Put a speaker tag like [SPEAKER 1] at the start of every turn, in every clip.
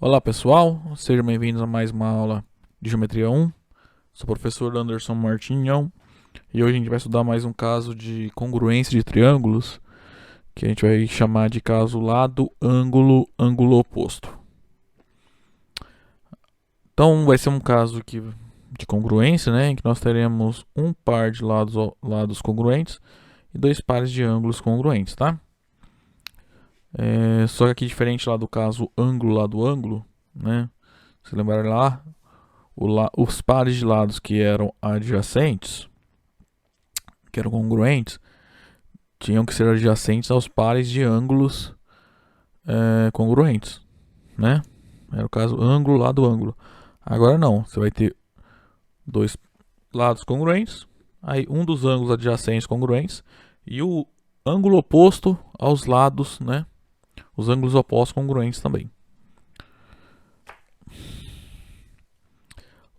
[SPEAKER 1] Olá pessoal, sejam bem-vindos a mais uma aula de Geometria 1. Sou o professor Anderson Martinhão e hoje a gente vai estudar mais um caso de congruência de triângulos, que a gente vai chamar de caso lado, ângulo, ângulo oposto. Então vai ser um caso de congruência, né, em que nós teremos um par de lados congruentes e dois pares de ângulos congruentes, tá? Só que aqui diferente lá do caso ângulo, lado, ângulo, né? Se lembrar lá, os pares de lados que eram adjacentes, que eram congruentes, tinham que ser adjacentes aos pares de ângulos congruentes, né? Era o caso ângulo, lado, ângulo. Agora não, você vai ter dois lados congruentes, aí um dos ângulos adjacentes congruentes e o ângulo oposto aos lados, né? Os ângulos opostos congruentes também.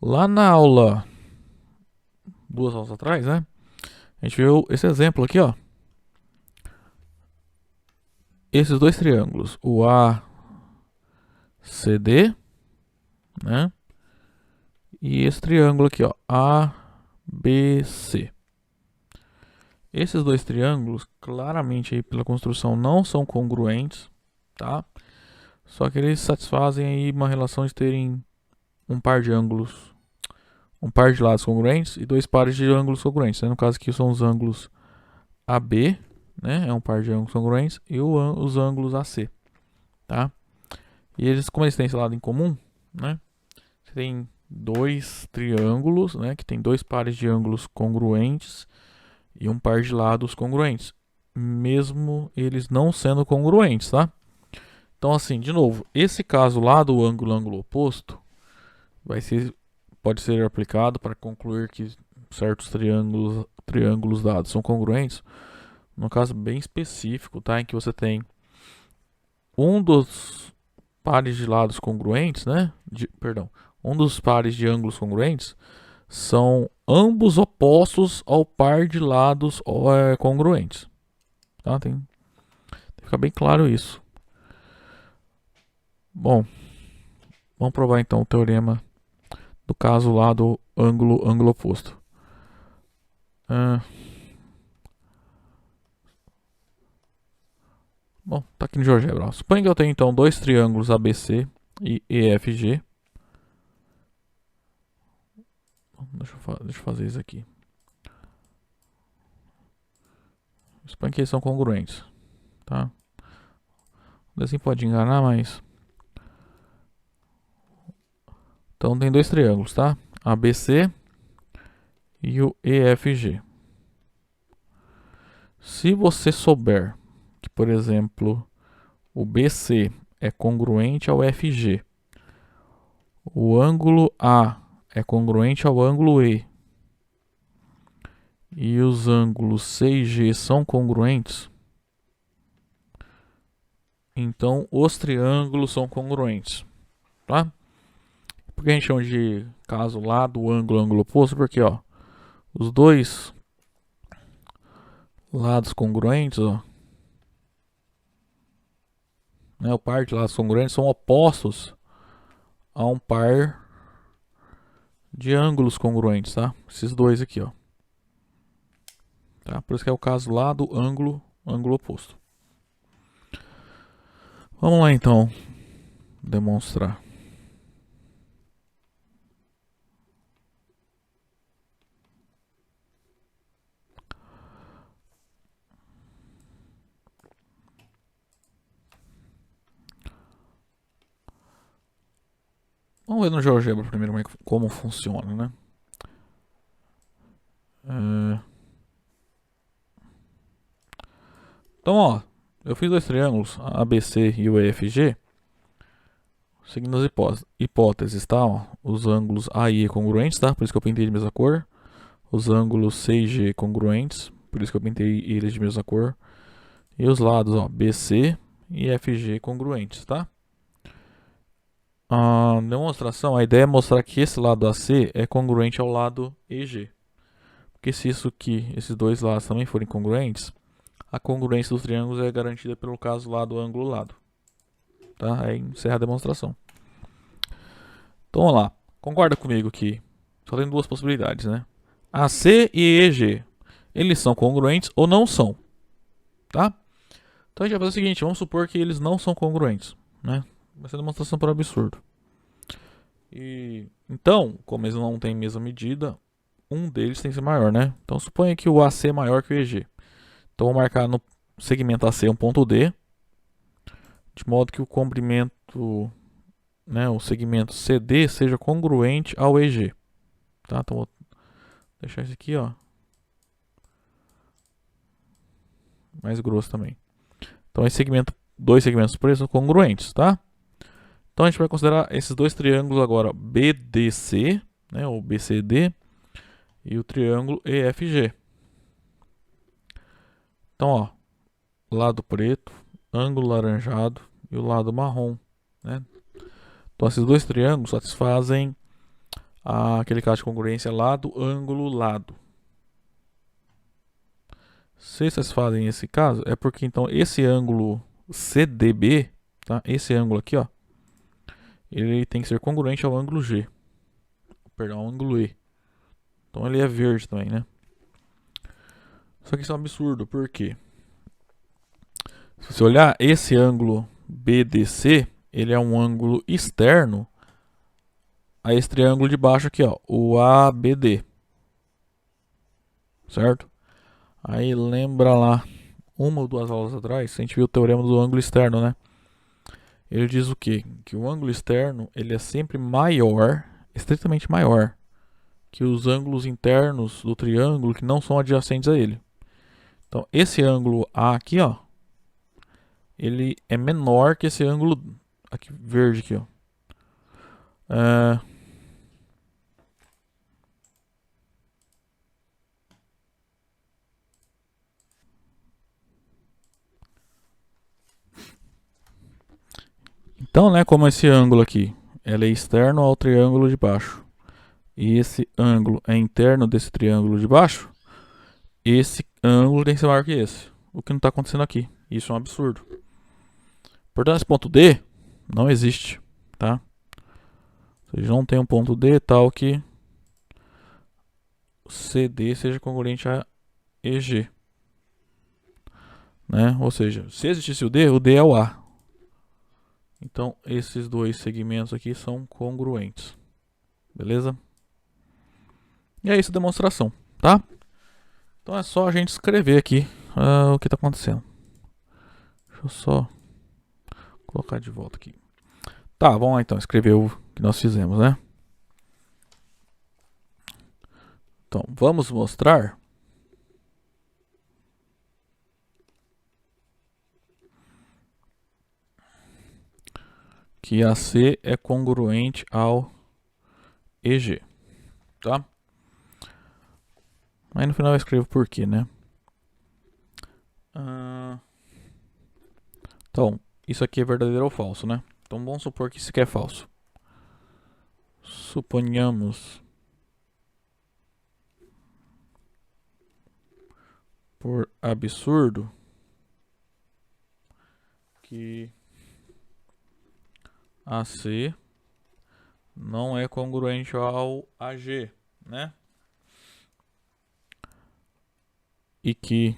[SPEAKER 1] Lá na aula, 2 aulas atrás, né? A gente viu esse exemplo aqui, ó. Esses dois triângulos, o ACD, né? E esse triângulo aqui, ó, ABC. Esses dois triângulos, claramente aí pela construção, não são congruentes, tá? Só que eles satisfazem aí uma relação de terem um par de ângulos, um par de lados congruentes e dois pares de ângulos congruentes, né? No caso aqui são os ângulos AB, né? É um par de ângulos congruentes e os ângulos AC, tá? E eles, como eles têm esse lado em comum, né? Você tem dois triângulos, né? Que tem dois pares de ângulos congruentes e um par de lados congruentes, mesmo eles não sendo congruentes, tá? Então, assim, de novo, esse caso lá do ângulo, ângulo oposto, pode ser aplicado para concluir que certos triângulos dados são congruentes, num caso bem específico, tá? Em que você tem um dos pares de lados congruentes, né? Um dos pares de ângulos congruentes são ambos opostos ao par de lados congruentes. Tá? Tem que ficar bem claro isso. Bom, vamos provar então o teorema do caso lá do ângulo, ângulo oposto. Bom, tá aqui no GeoGebra. Suponha que eu tenho então dois triângulos ABC e EFG. Deixa eu fazer isso aqui. Suponha que eles são congruentes, tá? Assim pode enganar, mas... Então tem dois triângulos, tá? ABC e o EFG. Se você souber que, por exemplo, o BC é congruente ao FG, o ângulo A é congruente ao ângulo E, e os ângulos C e G são congruentes, então os triângulos são congruentes, tá? Por que a gente chama de caso lado, ângulo, ângulo oposto? Porque, ó, os dois lados congruentes, ó, né, o par de lados congruentes são opostos a um par de ângulos congruentes, tá? Esses dois aqui, ó. Tá? Por isso que é o caso lado, ângulo, ângulo oposto. Vamos lá então demonstrar. Vamos ver no GeoGebra primeiro como funciona, né? Então, ó, eu fiz dois triângulos, ABC e o EFG, seguindo as hipóteses, tá? Ó, os ângulos A e E congruentes, tá? Por isso que eu pintei de mesma cor. Os ângulos C e G congruentes, por isso que eu pintei eles de mesma cor. E os lados, ó, BC e FG congruentes, tá? A demonstração, a ideia é mostrar que esse lado AC é congruente ao lado EG. Porque se esses dois lados também forem congruentes, a congruência dos triângulos é garantida pelo caso lado, ângulo, lado. Tá? Aí encerra a demonstração. Então vamos lá. Concorda comigo que só tem duas possibilidades, né? AC e EG. Eles são congruentes ou não são, tá? Então a gente vai fazer o seguinte, vamos supor que eles não são congruentes, né? Vai ser demonstração por absurdo. E então, como eles não têm a mesma medida, um deles tem que ser maior, né? Então suponha que o AC é maior que o EG. Então vou marcar no segmento AC um ponto D, de modo que o comprimento, né, o segmento CD seja congruente ao EG, tá? Então vou deixar isso aqui, ó, mais grosso também. Então esse segmento, dois segmentos por são congruentes, tá? Então a gente vai considerar esses dois triângulos agora, BDC, né, ou BCD, e o triângulo EFG. Então, ó, lado preto, ângulo laranjado e o lado marrom, né? Então esses dois triângulos satisfazem aquele caso de congruência lado, ângulo, lado. Se satisfazem esse caso, é porque então esse ângulo CDB, tá? Esse ângulo aqui, ó, ele tem que ser congruente ao ângulo G. Perdão, ao ângulo E. Então ele é verde também, né? Só que isso é um absurdo, por quê? Se você olhar esse ângulo BDC, ele é um ângulo externo a esse triângulo de baixo aqui, ó, o ABD. Certo? Aí lembra lá, uma ou duas aulas atrás, a gente viu o teorema do ângulo externo, né? Ele diz o quê? Que o ângulo externo, ele é sempre maior, estritamente maior, que os ângulos internos do triângulo que não são adjacentes a ele. Então, esse ângulo A aqui, ó, ele é menor que esse ângulo aqui, verde aqui, ó. Então, né, como esse ângulo aqui, ele é externo ao triângulo de baixo, e esse ângulo é interno desse triângulo de baixo, esse ângulo tem que ser maior que esse. O que não está acontecendo aqui. Isso é um absurdo. Portanto, esse ponto D não existe, tá? Ou seja, não tem um ponto D tal que CD seja congruente a EG. Né? Ou seja, se existisse o D é o A. Então, esses dois segmentos aqui são congruentes. Beleza? E é isso a demonstração, tá? Então é só a gente escrever aqui o que está acontecendo. Deixa eu só colocar de volta aqui. Tá, vamos lá então escrever o que nós fizemos, né? Então, vamos mostrar que AC é congruente ao EG, tá? Aí no final eu escrevo por quê, né? Então, isso aqui é verdadeiro ou falso, né? Então vamos supor que isso aqui é falso. Suponhamos, por absurdo, que AC não é congruente ao AG, né? E que...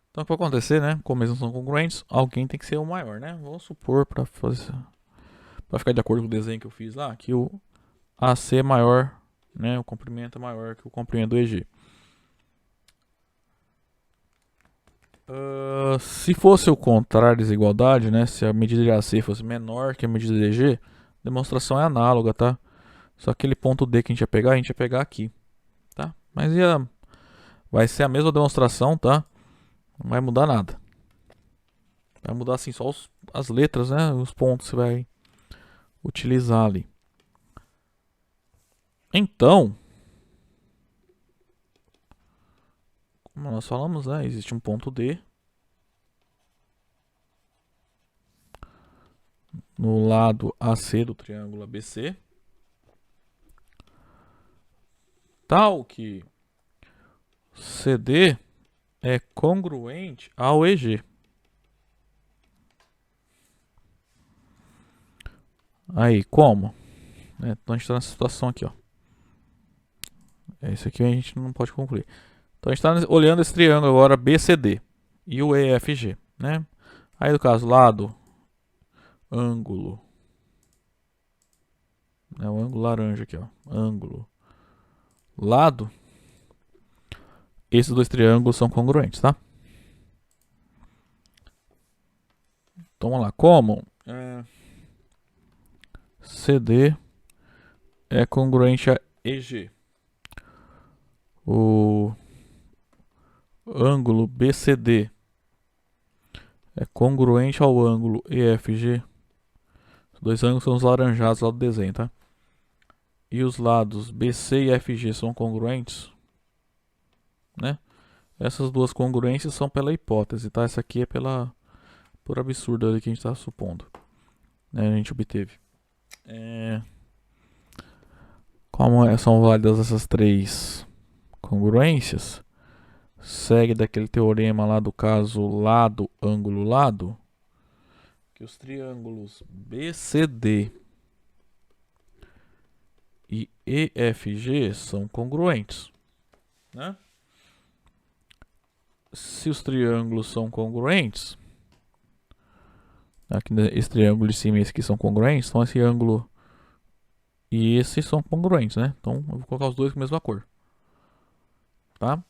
[SPEAKER 1] Então, o que vai acontecer, né? Como eles não são congruentes, alguém tem que ser o maior, né? Vamos supor, para ficar de acordo com o desenho que eu fiz lá, que o AC é maior, né? O comprimento é maior que o comprimento do EG. Se fosse o contrário, desigualdade, né? Se a medida de AC fosse menor que a medida de EG, a demonstração é análoga, tá? Só aquele ponto D que a gente ia pegar aqui, tá? Mas vai ser a mesma demonstração, tá? Não vai mudar nada. Vai mudar assim só as letras, né? Os pontos que você vai utilizar ali. Então, como nós falamos, né? Existe um ponto D no lado AC do triângulo ABC, tal que CD é congruente ao EG. Aí, como? Então a gente está nessa situação aqui, ó. Esse aqui a gente não pode concluir. Então a gente está olhando esse triângulo agora BCD e o EFG, né? Aí no caso, lado, ângulo, né? O ângulo laranja aqui, ó. Ângulo, lado. Esses dois triângulos são congruentes, tá? Então vamos lá. Como? CD é congruente a EG. O ângulo BCD é congruente ao ângulo EFG. Os dois ângulos são os laranjados lá do desenho, tá? E os lados BC e FG são congruentes, né? Essas duas congruências são pela hipótese, tá? Essa aqui é por absurdo ali que a gente está supondo, né? A gente obteve. Como são válidas essas três congruências, segue daquele teorema lá do caso lado, ângulo, lado, que os triângulos BCD e EFG são congruentes, né? Se os triângulos são congruentes, aqui esse triângulo de cima e esse aqui são congruentes, então esse ângulo e esse são congruentes, né? Então eu vou colocar os dois com a mesma cor, tá?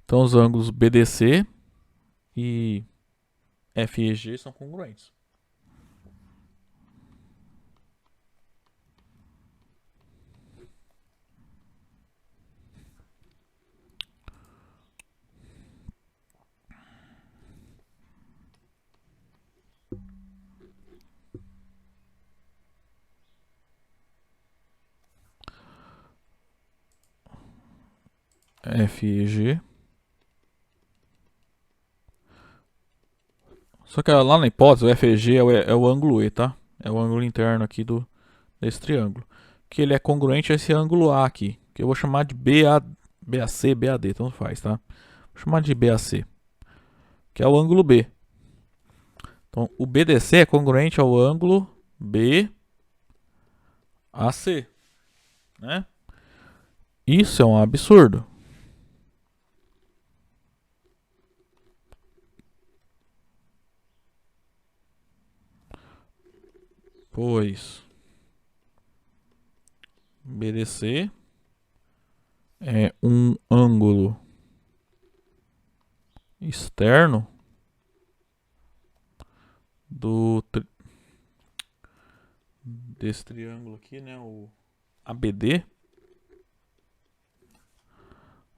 [SPEAKER 1] Então os ângulos BDC e FEG são congruentes. FEG. Só que lá na hipótese, o FEG é o ângulo E, tá? É o ângulo interno aqui desse triângulo. Que ele é congruente a esse ângulo A aqui. Que eu vou chamar de BAC, BAD, então faz, tá? Vou chamar de BAC. Que é o ângulo B. Então o BDC é congruente ao ângulo BAC, né? Isso é um absurdo. Pois BDC é um ângulo externo desse triângulo aqui, né? O ABD.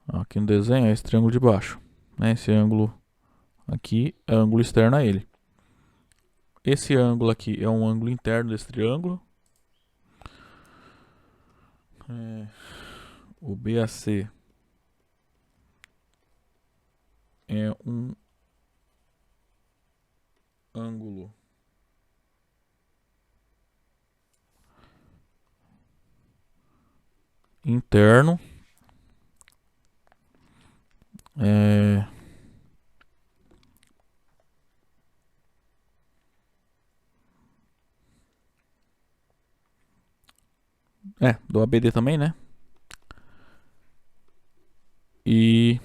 [SPEAKER 1] Aqui no desenho é esse triângulo de baixo, né? Esse ângulo aqui é ângulo externo a ele. Esse ângulo aqui é um ângulo interno desse triângulo. O BAC é um ângulo interno. Do ABD também, né? E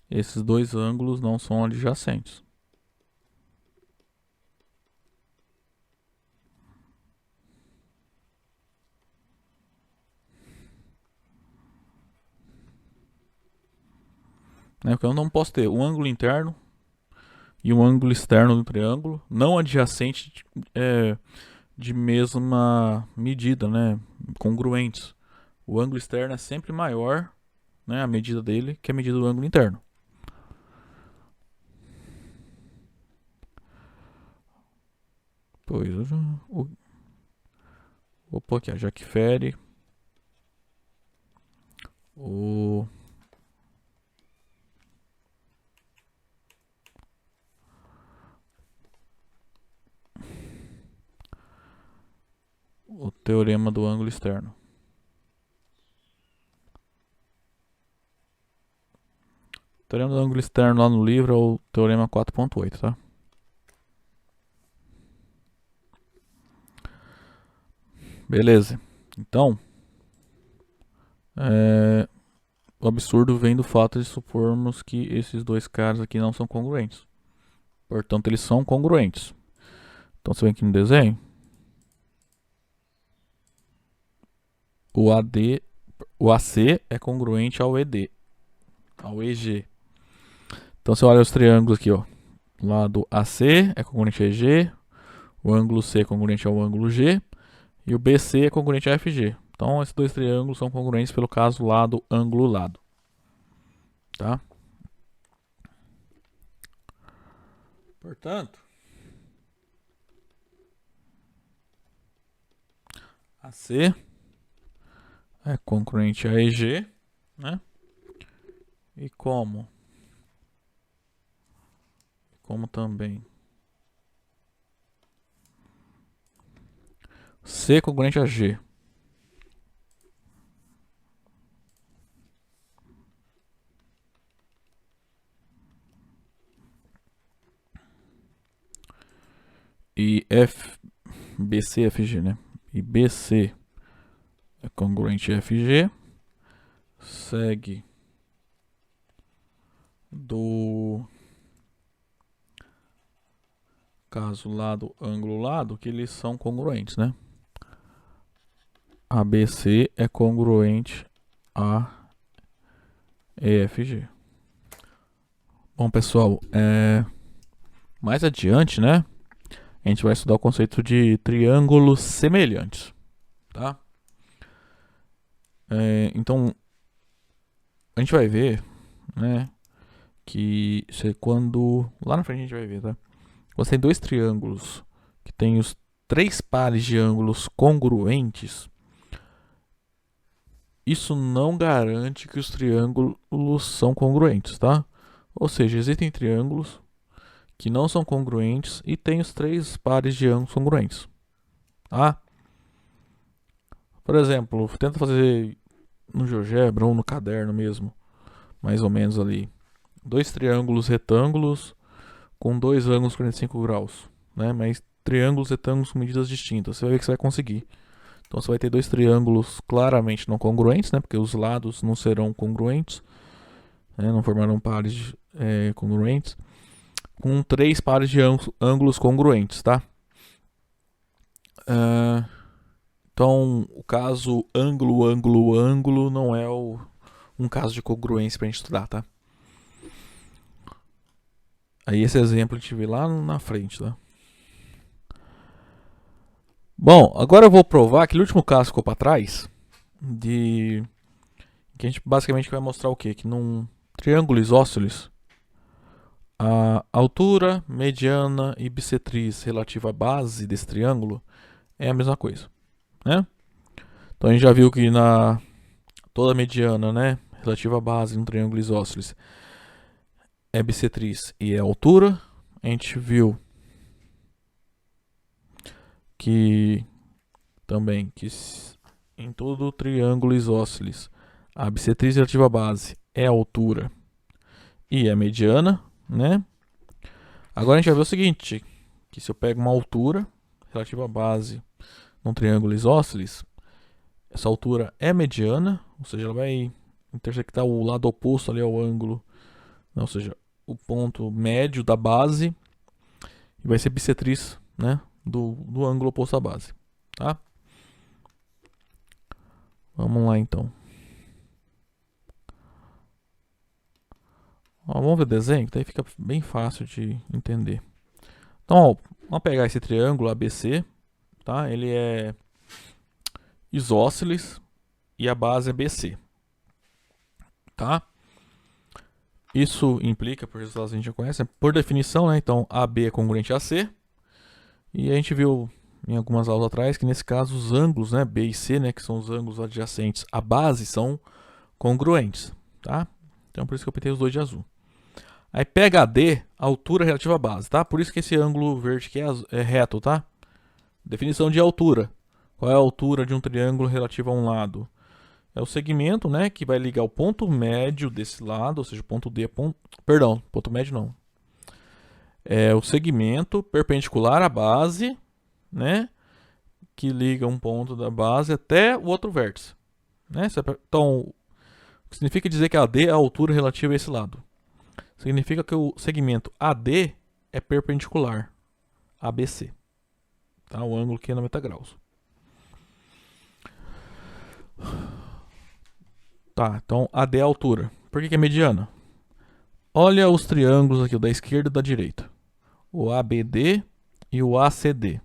[SPEAKER 1] esses dois ângulos não são adjacentes. Porque eu não posso ter um ângulo interno e um ângulo externo do triângulo não adjacente de mesma medida, né? Congruentes. O ângulo externo é sempre maior, né? A medida dele que a medida do ângulo interno. Pois vou pôr aqui, já que fere o teorema do ângulo externo. O teorema do ângulo externo lá no livro é o teorema 4.8, tá? Beleza. Então, o absurdo vem do fato de supormos que esses dois caras aqui não são congruentes. Portanto, eles são congruentes. Então, você vem aqui no desenho. O AC é congruente ao ED, ao EG. Então, você olha os triângulos aqui, ó. O lado AC é congruente a EG, o ângulo C é congruente ao ângulo G e o BC é congruente a FG. Então, esses dois triângulos são congruentes pelo caso lado, ângulo, lado. Tá? Portanto, AC é congruente a EG, né? E como também C é congruente a G. E BC, FG, né? E BC é congruente a FG. Segue do caso lado, ângulo, lado, que eles são congruentes, né? ABC é congruente a EFG. Bom, pessoal, mais adiante, né? A gente vai estudar o conceito de triângulos semelhantes, tá? Então, a gente vai ver, né? Que isso é quando... Lá na frente a gente vai ver, tá? Você tem dois triângulos que tem os três pares de ângulos congruentes. Isso não garante que os triângulos são congruentes, tá? Ou seja, existem triângulos que não são congruentes e tem os três pares de ângulos congruentes, tá? Por exemplo, tenta fazer no GeoGebra ou no caderno mesmo, mais ou menos ali, dois triângulos retângulos com dois ângulos 45 graus, né? Mas triângulos retângulos com medidas distintas. Você vai ver que você vai conseguir. Então você vai ter dois triângulos claramente não congruentes, né? Porque os lados não serão congruentes, né? Não formarão pares congruentes, com três pares de ângulos congruentes, tá? Então o caso ângulo, ângulo, ângulo não é um caso de congruência pra gente estudar, tá? Aí esse exemplo a gente vê lá na frente, tá? Bom, agora eu vou provar aquele último caso que ficou para trás, que a gente basicamente vai mostrar o quê? Que num triângulo isósceles, a altura, mediana e bissetriz relativa à base desse triângulo é a mesma coisa, né? Então a gente já viu que toda mediana, né, relativa à base de um triângulo isósceles é bissetriz e é altura. A gente viu que também que em todo triângulo isósceles a bissetriz relativa à base é a altura e é mediana, né? Agora a gente vai ver o seguinte, que se eu pego uma altura relativa à base num triângulo isósceles, essa altura é mediana, ou seja, ela vai intersectar o lado oposto ali ao ângulo, ou seja, o ponto médio da base, e vai ser bissetriz, né, do ângulo oposto à base, tá? Vamos lá então. Vamos ver o desenho, que daí fica bem fácil de entender. Então, vamos pegar esse triângulo ABC, tá? Ele é isósceles e a base é BC, tá? Isso implica, por resultados a gente já conhece, por definição, né? Então, AB é congruente a AC. E a gente viu em algumas aulas atrás que nesse caso os ângulos, né, B e C, né, que são os ângulos adjacentes à base, são congruentes, tá? Então por isso que eu pintei os dois de azul. Aí pega AD, altura relativa à base, tá? Por isso que esse ângulo verde aqui é reto, tá? Definição de altura. Qual é a altura de um triângulo relativo a um lado? É o segmento, né, que vai ligar o ponto médio desse lado, ou seja, o ponto D, ponto médio não. É o segmento perpendicular à base, né, que liga um ponto da base até o outro vértice. Né? Então, o que significa dizer que AD é a altura relativa a esse lado. Significa que o segmento AD é perpendicular a BC. Tá? O ângulo aqui é 90 graus. Tá, então AD é a altura. Por que é mediana? Olha os triângulos aqui, o da esquerda e da direita. O ABD e o ACD.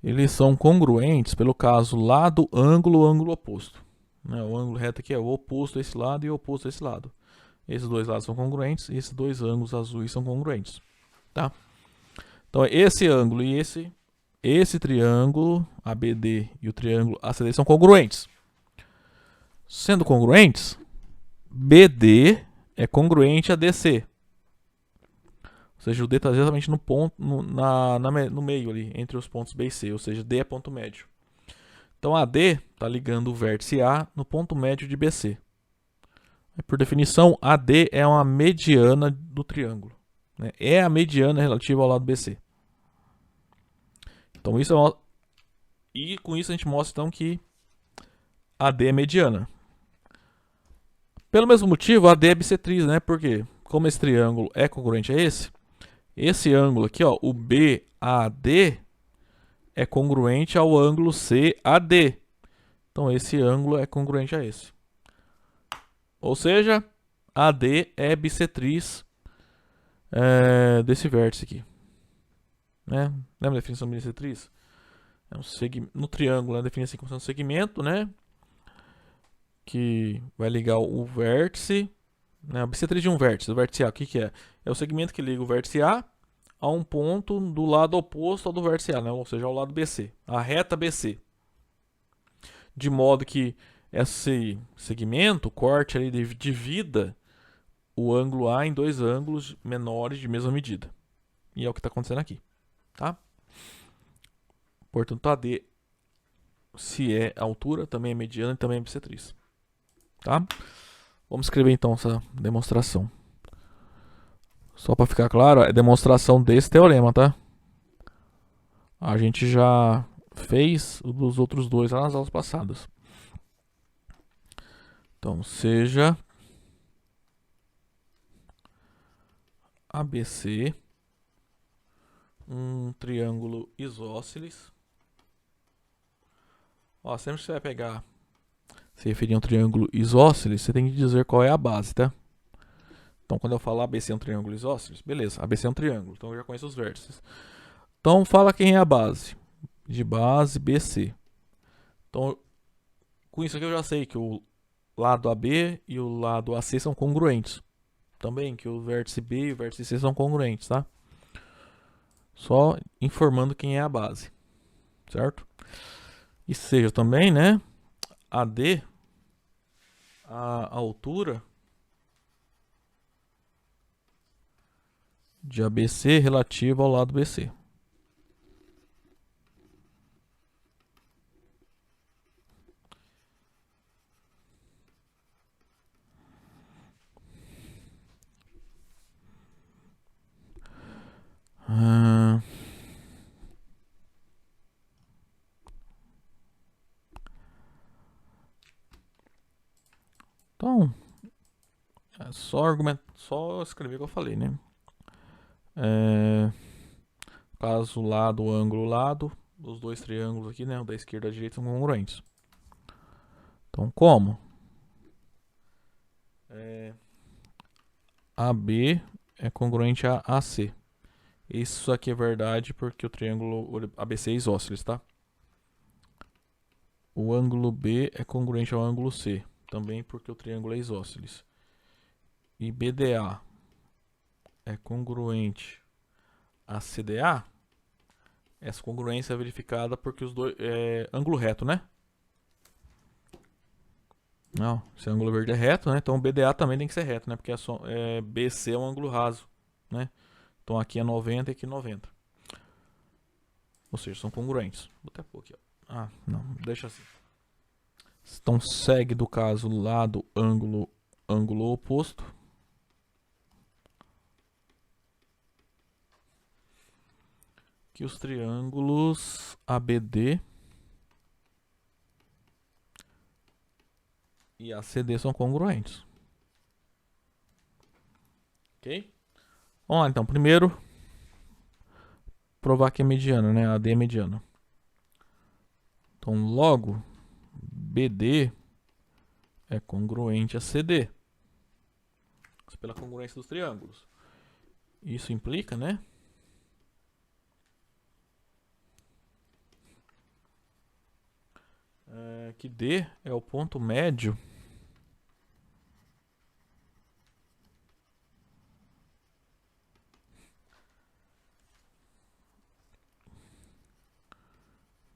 [SPEAKER 1] Eles são congruentes pelo caso lado, ângulo, ângulo oposto. Né? O ângulo reto aqui é o oposto a esse lado e o oposto a esse lado. Esses dois lados são congruentes e esses dois ângulos azuis são congruentes. Tá? Então, esse ângulo e esse triângulo ABD e o triângulo ACD são congruentes. Sendo congruentes, BD é congruente a DC. Ou seja, o D está exatamente no ponto, no meio ali, entre os pontos B e C. Ou seja, D é ponto médio. Então, AD está ligando o vértice A no ponto médio de BC. Por definição, AD é uma mediana do triângulo. Né? É a mediana relativa ao lado BC. Então, isso é e com isso a gente mostra então que AD é mediana. Pelo mesmo motivo, AD é bissetriz, né? Porque como esse triângulo é congruente a esse ângulo aqui, ó, o BAD é congruente ao ângulo CAD. Então, esse ângulo é congruente a esse. Ou seja, AD é bissetriz desse vértice aqui. Né? Lembra a definição de bissetriz? No triângulo, define assim como sendo um segmento, né? Que vai ligar o vértice, né? A bissetriz de um vértice, do vértice A, o que é? É o segmento que liga o vértice A a um ponto do lado oposto ao do vértice A, né? Ou seja, ao lado BC, a reta BC. De modo que esse segmento, corte ali, divida o ângulo A em dois ângulos menores de mesma medida. E é o que está acontecendo aqui. Tá? Portanto, AD, se é altura, também é mediana e também é bissetriz. Tá? Vamos escrever então essa demonstração. Só para ficar claro, é demonstração desse teorema, tá? A gente já fez o dos outros dois lá nas aulas passadas. Então, seja ABC um triângulo isósceles. Ó, sempre que você vai pegar, se referir a um triângulo isósceles, você tem que dizer qual é a base, tá? Então, quando eu falar ABC é um triângulo isósceles, beleza, ABC é um triângulo, então eu já conheço os vértices. Então, fala quem é a base. De base, BC. Então, com isso aqui eu já sei que o lado AB e o lado AC são congruentes. Também que o vértice B e o vértice C são congruentes, tá? Só informando quem é a base, certo? E seja também, né, AD, a altura de ABC relativa ao lado BC. Então, é só escrever o que eu falei, né? Caso lado, ângulo, lado, os dois triângulos aqui, né? O da esquerda e da direita são congruentes. Então, como? AB é congruente a AC. Isso aqui é verdade porque o triângulo ABC é isósceles, tá? O ângulo B é congruente ao ângulo C, também porque o triângulo é isósceles. E BDA é congruente a CDA. Essa congruência é verificada porque os dois ângulo reto, né? Não, esse ângulo verde é reto, né? Então o BDA também tem que ser reto, né? Porque BC é um ângulo raso, né? Então aqui é 90 e aqui 90. Ou seja, são congruentes. Vou até pôr aqui, ó. Ah, não, deixa assim. Então segue do caso lado, ângulo, ângulo oposto. que os triângulos ABD e ACD são congruentes. Ok? Vamos lá então. Primeiro, provar que é mediana, né? AD é mediana. Então, logo, BD é congruente a CD. Pela congruência dos triângulos. Isso implica, né? Que D é o ponto médio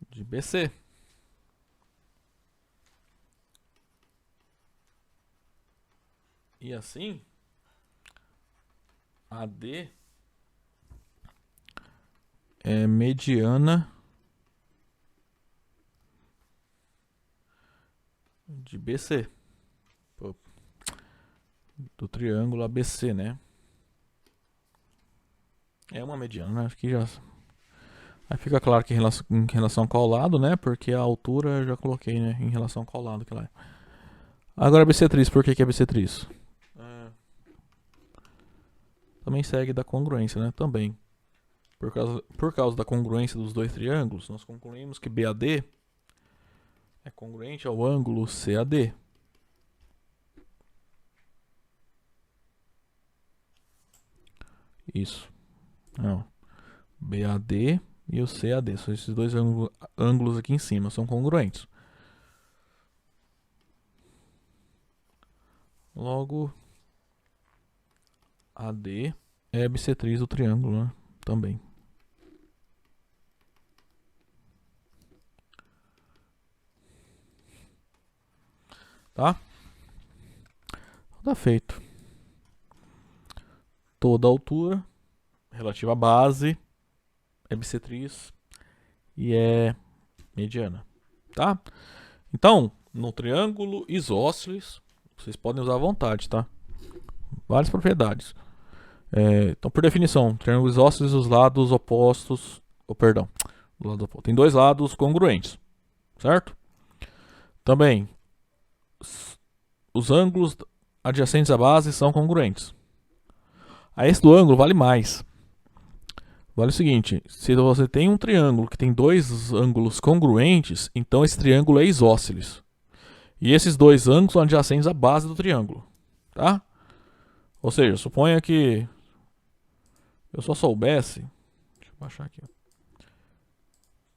[SPEAKER 1] de BC. E assim, AD é mediana de BC. Do triângulo ABC, né? É uma mediana, né? Acho que já... Aí fica claro que em relação ao lado, né? Porque a altura eu já coloquei, né? Em relação ao lado que lá é. Agora bissetriz, por que é bissetriz? Também segue da congruência, né? Também. Por causa da congruência dos dois triângulos, nós concluímos que BAD é congruente ao ângulo CAD. Isso. Não. BAD e o CAD. São esses dois ângulos aqui em cima. São congruentes. Logo, AD é bissetriz do triângulo, né? Também. Tá? Tá feito. Toda a altura relativa à base é bissetriz e é mediana. Tá? Então, no triângulo isósceles, vocês podem usar à vontade, tá? Várias propriedades. Então, por definição, triângulo isósceles, os lados opostos... perdão. Tem dois lados congruentes. Certo? Também, os ângulos adjacentes à base são congruentes. A esse do ângulo vale mais. Vale o seguinte, se você tem um triângulo que tem dois ângulos congruentes, então esse triângulo é isósceles. E esses dois ângulos são adjacentes à base do triângulo. Tá? Ou seja, suponha que eu só soubesse... Deixa eu baixar aqui.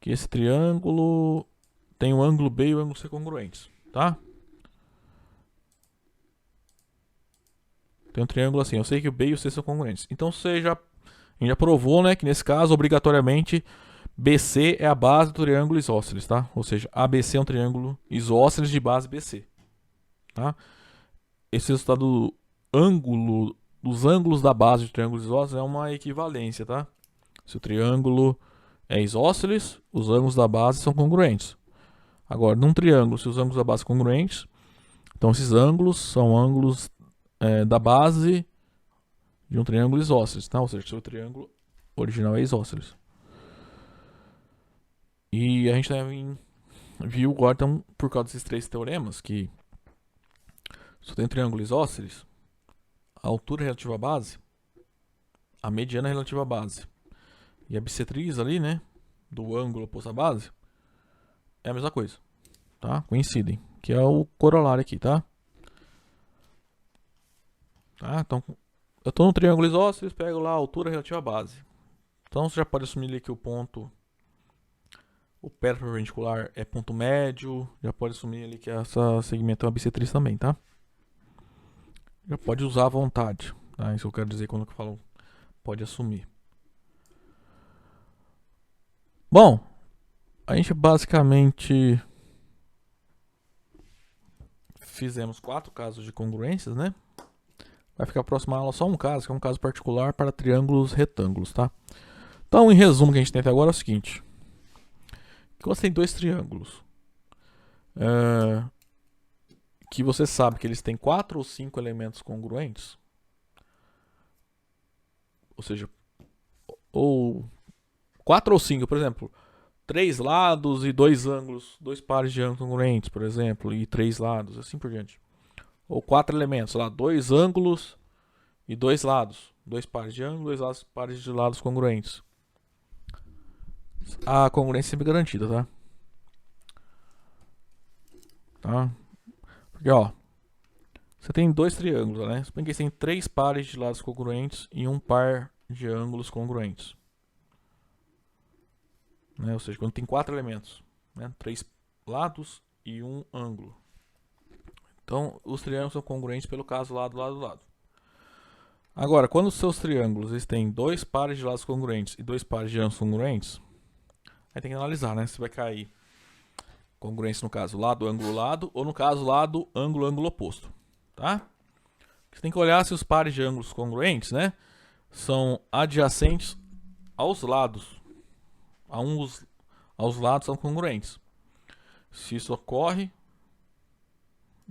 [SPEAKER 1] Que esse triângulo tem o ângulo B e o ângulo C congruentes. Tá? Tem um triângulo assim, eu sei que o B e o C são congruentes. Então a gente já provou, né, que nesse caso, obrigatoriamente, BC é a base do triângulo isósceles, tá? Ou seja, ABC é um triângulo isósceles de base BC. Tá? Esse resultado dos ângulos da base de triângulos isósceles é uma equivalência, tá? Se o triângulo é isósceles, os ângulos da base são congruentes. Agora, num triângulo, se os ângulos da base são congruentes, então esses ângulos são ângulos da base de um triângulo isósceles, tá? Ou seja, seu triângulo original é isósceles. E a gente também viu agora, então, por causa desses três teoremas, que se tem um triângulo isósceles, a altura relativa à base, a mediana relativa à base e a bissetriz ali, né, do ângulo oposto à base, é a mesma coisa, tá? Coincidem, que é o corolário aqui, tá? Tá? Então, eu estou no triângulo isósceles, pego lá a altura relativa à base. Então, você já pode assumir ali que o perpendicular é ponto médio, já pode assumir ali que essa segmento é uma bissetriz também, tá? Já pode usar à vontade, tá? Isso eu quero dizer quando eu falo pode assumir. Bom, a gente basicamente fizemos 4 casos de congruências, né? Vai ficar a próxima aula só um caso, que é um caso particular para triângulos retângulos, tá? Então, em resumo, o que a gente tem até agora é o seguinte. Que você tem dois triângulos. Que você sabe que eles têm 4 ou 5 elementos congruentes. Ou seja, ou 4 ou 5, por exemplo, 3 lados e 2 ângulos, 2 pares de ângulos congruentes, por exemplo, e 3 lados, assim por diante. Ou 4 elementos, lá, 2 ângulos e 2 lados, 2 pares de ângulos, 2 lados, pares de lados congruentes. A congruência é sempre garantida, tá? Tá? Porque, ó, você tem 2 triângulos, né? Suponha que você tem 3 pares de lados congruentes e 1 par de ângulos congruentes. Né? Ou seja, quando tem 4 elementos, né? 3 lados e 1 ângulo. Então, os triângulos são congruentes pelo caso lado, lado, lado. Agora, quando os seus triângulos eles têm 2 pares de lados congruentes e 2 pares de ângulos congruentes, aí tem que analisar, né? Se vai cair congruência no caso lado, ângulo, lado, ou no caso lado, ângulo, ângulo oposto, tá? Você tem que olhar se os pares de ângulos congruentes, né, são adjacentes aos lados. Aos lados são congruentes. Se isso ocorre...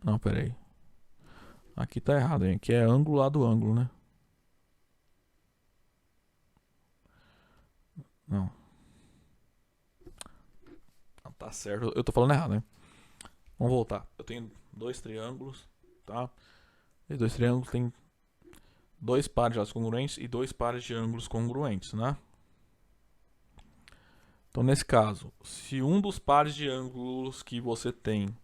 [SPEAKER 1] Não, pera aí. Aqui tá errado, hein? Aqui é ângulo, lado, ângulo, né? Não. Tá certo, eu tô falando errado, né? Vamos voltar. Eu tenho 2 triângulos, tá? E 2 triângulos tem 2 pares de lados congruentes e 2 pares de ângulos congruentes, né? Então, nesse caso, se um dos pares de ângulos que você tem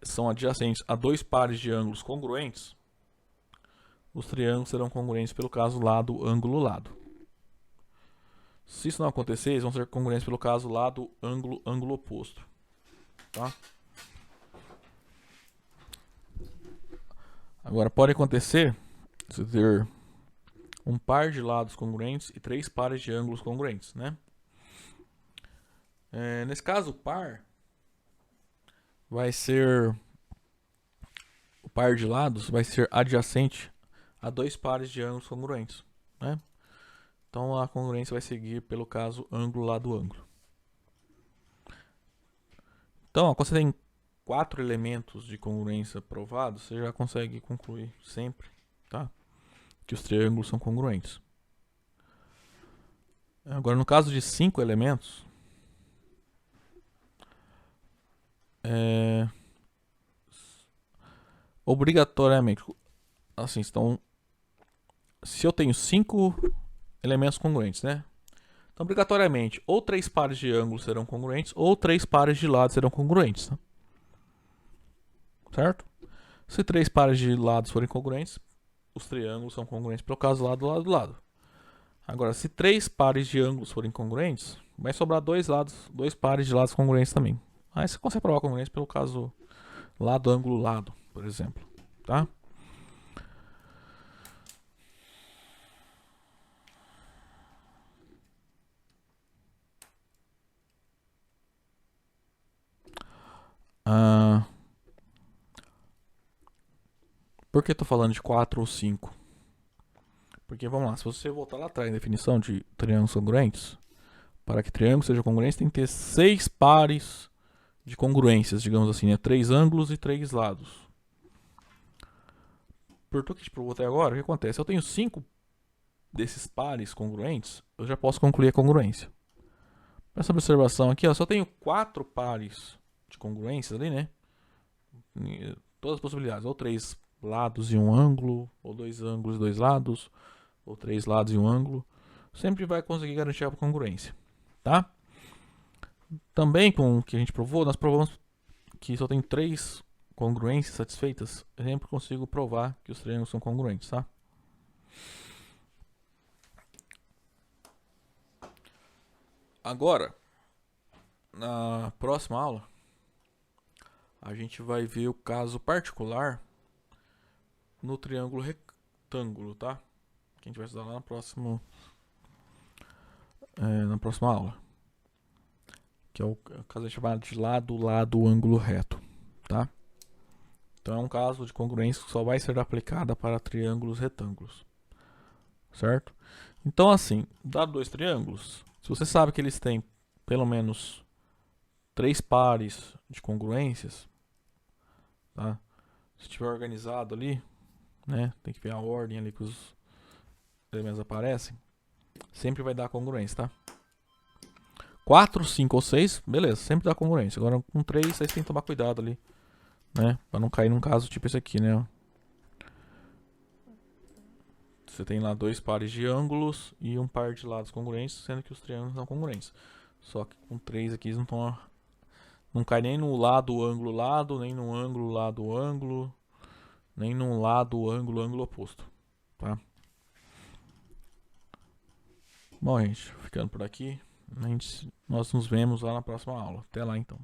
[SPEAKER 1] são adjacentes a 2 pares de ângulos congruentes, os triângulos serão congruentes pelo caso lado, ângulo, lado. Se isso não acontecer, eles vão ser congruentes pelo caso lado, ângulo, ângulo oposto. Tá? Agora, pode acontecer você ter um par de lados congruentes e 3 pares de ângulos congruentes, né? Nesse caso, o par vai ser... O par de lados vai ser adjacente a 2 pares de ângulos congruentes, né? Então, a congruência vai seguir pelo caso ângulo, lado, ângulo. Então, ó, quando você tem 4 elementos de congruência provados, você já consegue concluir sempre, tá? Que os triângulos são congruentes. Agora, no caso de 5 elementos, obrigatoriamente, assim, se eu tenho 5 elementos congruentes, né? Então, obrigatoriamente, ou 3 pares de ângulos serão congruentes, ou 3 pares de lados serão congruentes, tá? Certo? Se 3 pares de lados forem congruentes, os triângulos são congruentes pelo caso lado, lado, lado. Agora, se 3 pares de ângulos forem congruentes, vai sobrar 2 pares de lados congruentes também. Aí você consegue provar a congruência pelo caso lado, ângulo, lado, por exemplo, tá? Por que eu tô falando de 4 ou 5? Porque, vamos lá, se você voltar lá atrás na definição de triângulos congruentes, para que triângulo seja congruente, tem que ter 6 pares de congruências, digamos assim, né? 3 ângulos e 3 lados. Por tudo que a gente provou até agora, o que acontece? Se eu tenho 5 desses pares congruentes, eu já posso concluir a congruência. Essa observação aqui, ó, se eu tenho 4 pares de congruências ali, né? Todas as possibilidades, ou 3 lados e um ângulo, ou 2 ângulos e 2 lados, ou 3 lados e um ângulo, sempre vai conseguir garantir a congruência, tá? Também com o que a gente provou, nós provamos que só tem 3 congruências satisfeitas. Eu sempre consigo provar que os triângulos são congruentes, tá? Agora, na próxima aula, a gente vai ver o caso particular no triângulo retângulo, tá? Que a gente vai estudar lá na próxima aula. Que é o caso chamado de lado, lado, ângulo reto, tá? Então é um caso de congruência que só vai ser aplicada para triângulos retângulos, certo? Então assim, dado 2 triângulos, se você sabe que eles têm pelo menos 3 pares de congruências, tá? Se estiver organizado ali, né? Tem que ver a ordem ali que os elementos aparecem. Sempre vai dar congruência, tá? 4, 5 ou 6, beleza, sempre dá congruência. Agora com 3, vocês têm que tomar cuidado ali, né? Pra não cair num caso tipo esse aqui, né? Você tem lá 2 pares de ângulos e um par de lados congruentes, sendo que os triângulos são congruentes. Só que com 3 aqui eles não estão. Não cai nem no lado, ângulo, lado, nem no ângulo, lado, ângulo, nem no lado, ângulo, ângulo oposto. Tá? Bom, gente, ficando por aqui. Nós nos vemos lá na próxima aula. Até lá então.